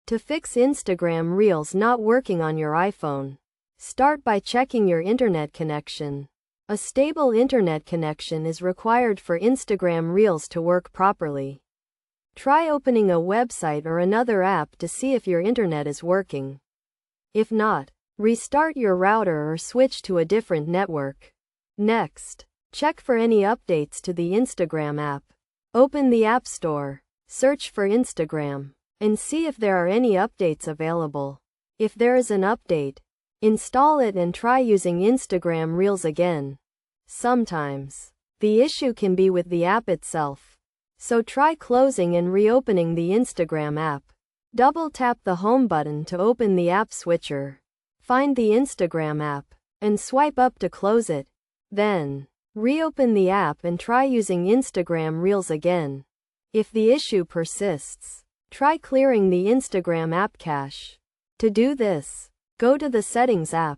To fix Instagram Reels not working on your iPhone, start by checking your internet connection. A stable internet connection is required for Instagram Reels to work properly. Try opening a website or another app to see if your internet is working. If not, restart your router or switch to a different network. Next, check for any updates to the Instagram app. Open the App Store, search for Instagram, and see if there are any updates available. If there is an update, install it and try using Instagram Reels again. Sometimes, the issue can be with the app itself. So try closing and reopening the Instagram app. Double tap the home button to open the app switcher. Find the Instagram app, and swipe up to close it. Then, reopen the app and try using Instagram Reels again. If the issue persists, try clearing the Instagram app cache. To do this, go to the Settings app.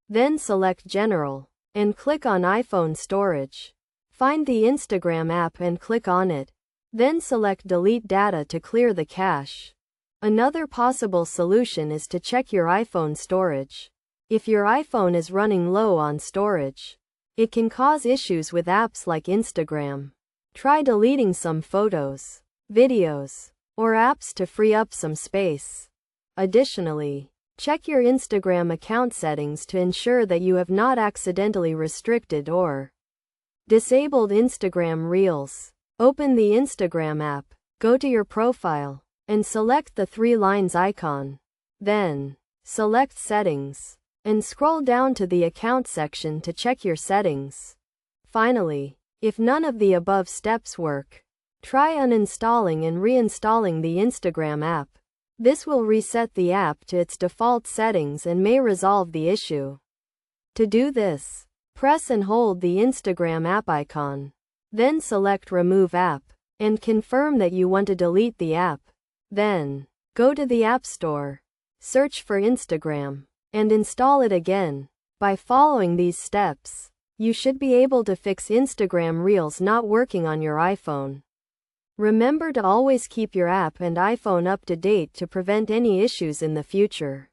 Then select General, and click on iPhone Storage. Find the Instagram app and click on it. Then select Delete Data to clear the cache. Another possible solution is to check your iPhone storage. If your iPhone is running low on storage, it can cause issues with apps like Instagram. Try deleting some photos, videos, or apps to free up some space. Additionally, check your Instagram account settings to ensure that you have not accidentally restricted or disabled Instagram Reels. Open the Instagram app, go to your profile, and select the 3 lines icon. Then, select Settings, and scroll down to the Account section to check your settings. Finally, if none of the above steps work, try uninstalling and reinstalling the Instagram app. This will reset the app to its default settings and may resolve the issue. To do this, press and hold the Instagram app icon. Then select Remove App, and confirm that you want to delete the app. Then, go to the App Store, search for Instagram, and install it again. By following these steps, you should be able to fix Instagram Reels not working on your iPhone. Remember to always keep your app and iPhone up to date to prevent any issues in the future.